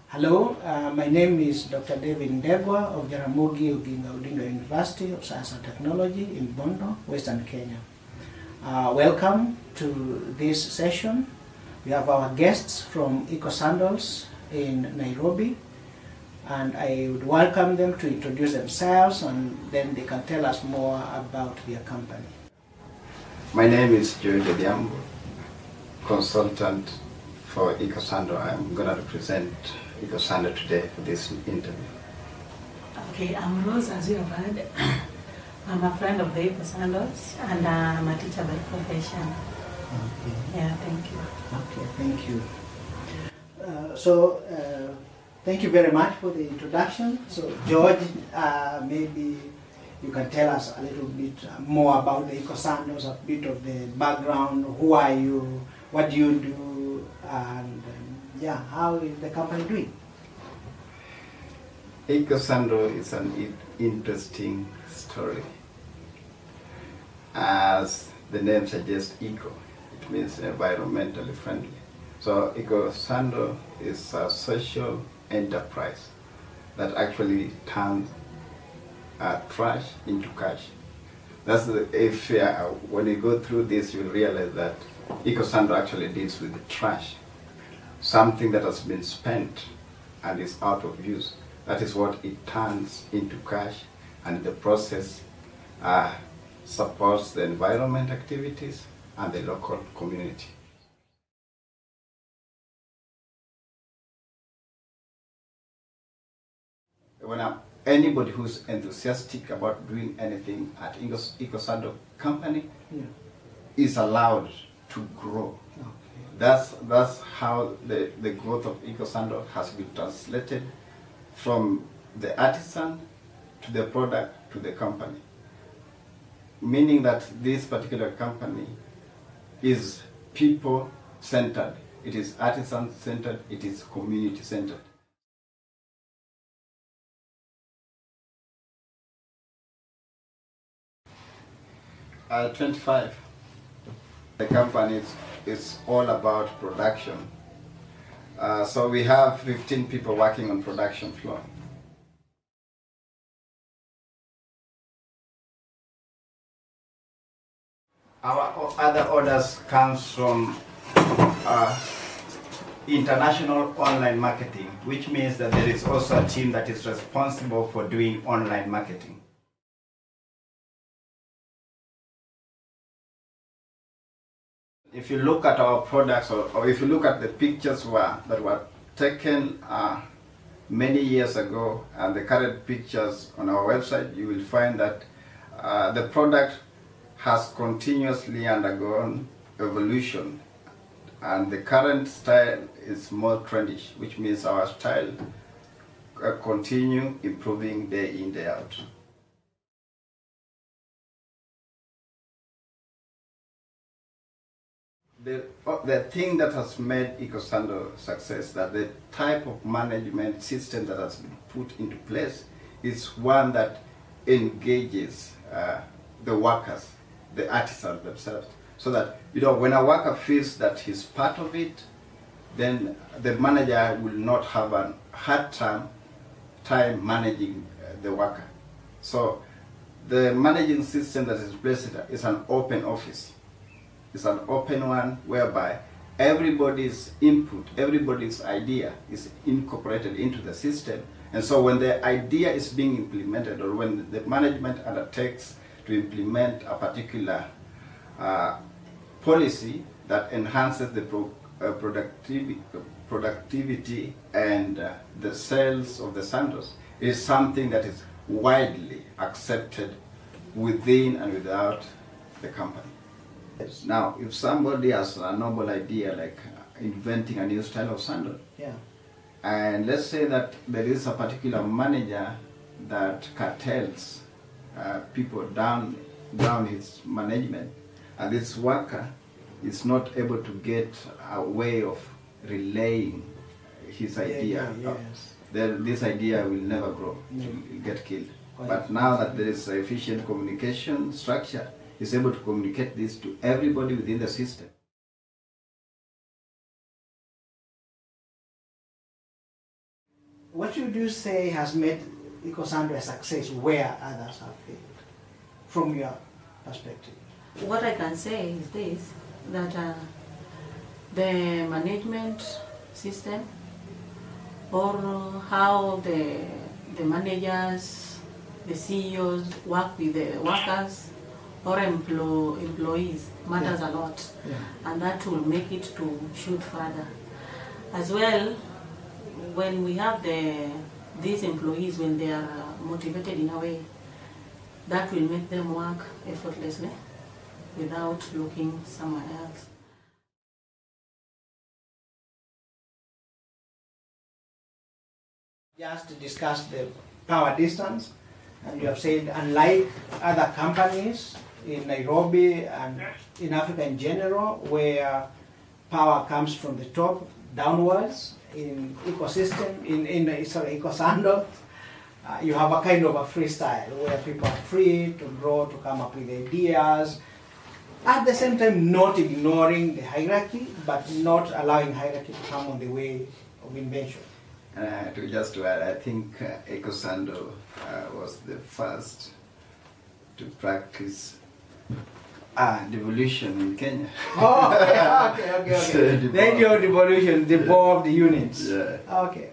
Hello, my name is Dr. David Ndegwa of Jaramogi Oginga Odinga University of Science and Technology in Bondo, Western Kenya. Welcome to this session. We have our guests from Eco Sandals in Nairobi, and I would welcome them to introduce themselves, and then they can tell us more about their company. My name is Joe Dediambo, consultant for Eco Sandal. I'm going to represent Eco Sandal today for this interview. Okay, I'm Rose, as you have heard. I'm a friend of the Eco Sandals, and I'm a teacher by profession. Okay. Yeah, thank you. Okay, thank you. Thank you very much for the introduction. So, George, maybe you can tell us a little bit more about the Eco Sandals, a bit of the background. Who are you? What do you do? And yeah, how is the company doing? Eco Sandal is an interesting story. As the name suggests, eco, it means environmentally friendly. So Eco Sandal is a social enterprise that actually turns trash into cash. That's when you go through this, you'll realize that Eco Sandal actually deals with the trash, something that has been spent and is out of use. That is what it turns into cash, and the process supports the environment activities and the local community. Anybody who's enthusiastic about doing anything at Eco Sandal company is allowed to grow. Okay. That's how the growth of Eco Sandal has been translated from the artisan to the product to the company. Meaning that this particular company is people-centered, it is artisan-centered, it is community-centered. At 25, the company is all about production. So we have 15 people working on production floor. Our other orders comes from international online marketing, which means that there is also a team that is responsible for doing online marketing. If you look at our products, or if you look at the pictures that were taken many years ago and the current pictures on our website, you will find that the product has continuously undergone evolution, and the current style is more trendish, which means our style continue improving day in, day out. The thing that has made Eco Sandal success, that the type of management system that has been put into place is one that engages the workers, the artisans themselves, so that when a worker feels that he's part of it, then the manager will not have a hard time managing the worker. So the managing system that is placed is an open office. It's an open one whereby everybody's input, everybody's idea is incorporated into the system. And so when the idea is being implemented, or when the management undertakes to implement a particular policy that enhances the productivity and the sales of the sandals, it is something that is widely accepted within and without the company. Now, if somebody has a noble idea like inventing a new style of sandal, and let's say that there is a particular manager that cartels people down his management, and this worker is not able to get a way of relaying his idea, then this idea will never grow, it will get killed. But now that there is efficient communication structure, is able to communicate this to everybody within the system. What would you say has made Ecosando a success where others have failed, from your perspective? What I can say is this, that the management system, or how the managers, the CEOs work with the workers or employees matters a lot, and that will make it to shoot further. As well, when we have these employees, when they are motivated in a way, that will make them work effortlessly without looking somewhere else. Just to discuss the power distance, and you have said unlike other companies in Nairobi and in Africa in general, where power comes from the top downwards, in ecosystem, Ecosando, you have a kind of a freestyle where people are free to grow, to come up with ideas, at the same time not ignoring the hierarchy, but not allowing hierarchy to come on the way of invention. To add, I think Ecosando was the first to practice devolution in Kenya. Oh, okay. The idea of devolution, devolve the units. Yeah. Okay.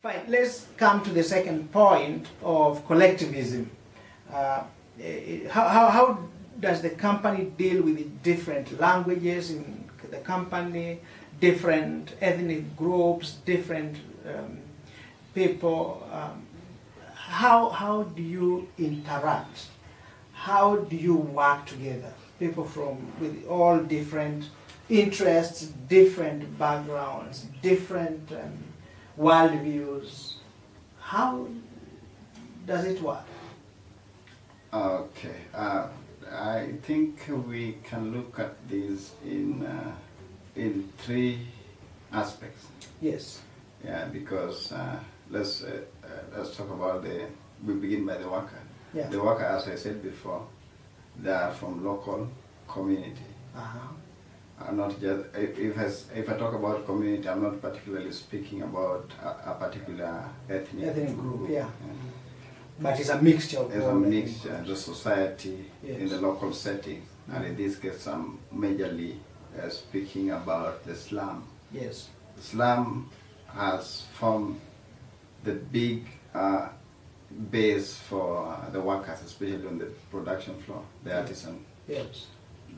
Fine, let's come to the second point of collectivism. How does the company deal with the different languages in the company, different ethnic groups, different people? How do you interact? How do you work together? People with all different interests, different backgrounds, different worldviews. How does it work? Okay. I think we can look at this in three aspects. Yes. Yeah, because let's talk about we begin by the worker. Yeah. The worker, as I said before, they are from local community. I'm not just, if I talk about community, I'm not particularly speaking about a particular ethnic group. Yeah. But it's a mixture of It's a mixture, the society in the local setting, and in this case I'm majorly speaking about the slum. Yes. The slum has formed the big base for the workers, especially on the production floor, the artisan. Yes.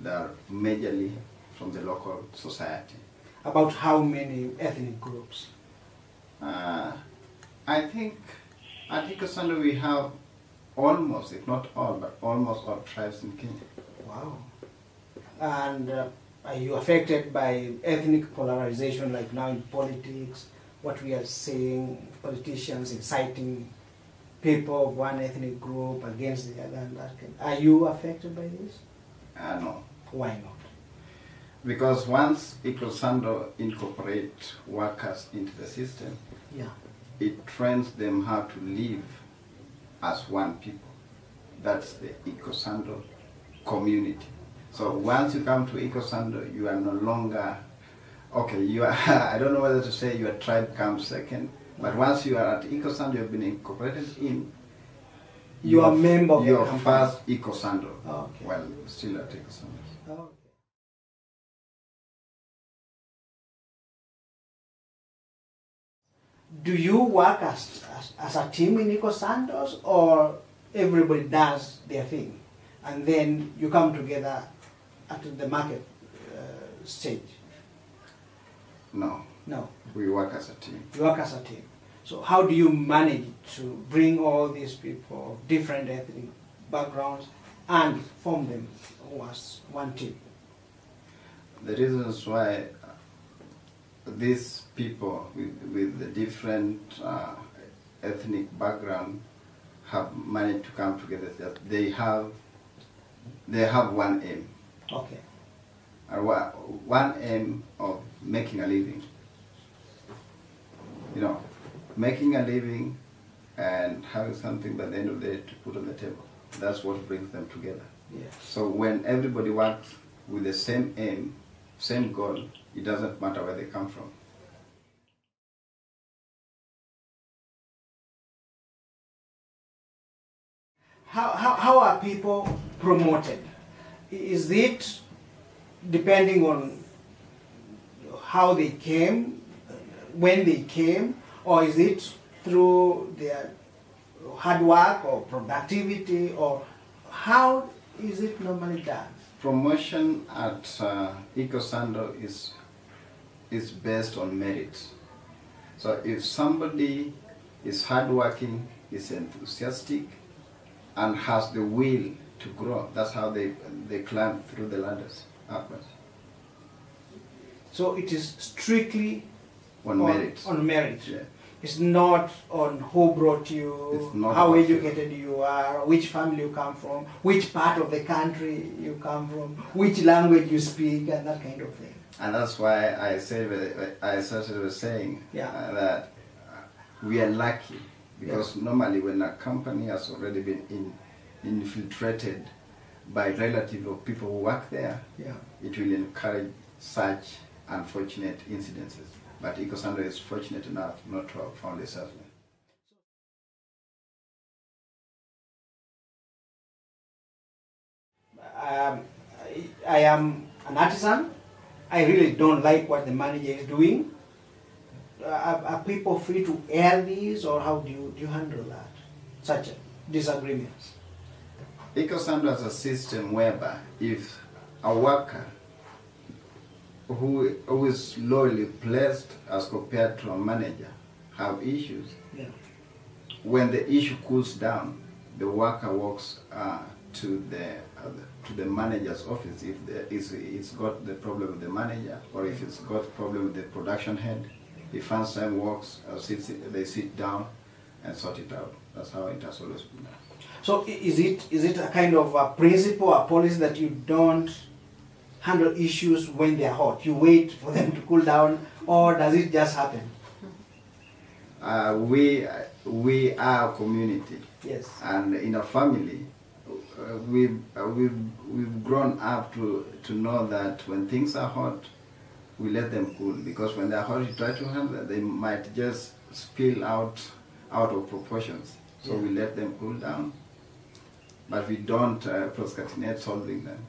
They are majorly from the local society. About how many ethnic groups? I think at Ecosando we have almost, if not all, but almost all tribes in Kenya. Wow. And are you affected by ethnic polarization, like now in politics, what we are seeing, politicians inciting people of one ethnic group against the other? And that are you affected by this? No. Why not? Because once Ecosando incorporates workers into the system, it trains them how to live as one people. That's the Ecosando community. So once you come to Ecosando, you are no longer, okay, you are, I don't know whether to say your tribe comes second, but once you are at Ecosando, you have been incorporated in, you are a member of your first Ecosando. Okay. Well, still at Ecosando. Okay. Do you work as a team in Ecosandos, or everybody does their thing and then you come together at the market stage? No. No. We work as a team. You work as a team. So how do you manage to bring all these people of different ethnic backgrounds and form them as one team? The reasons why these people with the different ethnic background have managed to come together is that they have one aim. Okay. And one aim of making a living. You know, making a living and having something by the end of the day to put on the table. That's what brings them together. Yes. So when everybody works with the same aim, same goal. It doesn't matter where they come from. How are people promoted? Is it depending on how they came, when they came, or is it through their hard work or productivity, or how is it normally done? Promotion at Ecosando is based on merit. So if somebody is hardworking, is enthusiastic, and has the will to grow, that's how they climb through the ladders upwards. So it is strictly On merit. On merit. Yeah. It's not on who brought you, It's not how about educated you are, which family you come from, which part of the country you come from, which language you speak, and that kind of thing. And that's why I started with saying that we are lucky, because normally when a company has already been infiltrated by relatives of people who work there, it will encourage such unfortunate incidences. But Ecosando is fortunate enough not to have found this happening. I am an artisan. I really don't like what the manager is doing. Are people free to air these, or how do you handle that, such disagreements? Ecosando has a system whereby if a worker who is lowly placed as compared to a manager have issues, when the issue cools down, the worker walks to the manager's office if it's got the problem with the manager, or if it's got problem with the production head. The first time works, they sit down and sort it out. That's how it has always been done. So is it a kind of a principle, a policy that you don't handle issues when they're hot? You wait for them to cool down, or does it just happen? We are a community. Yes. And in a family, we've grown up to know that when things are hot, we let them cool, because when they're hot, you try to handle them, they might just spill out of proportions. So we let them cool down, but we don't procrastinate solving them.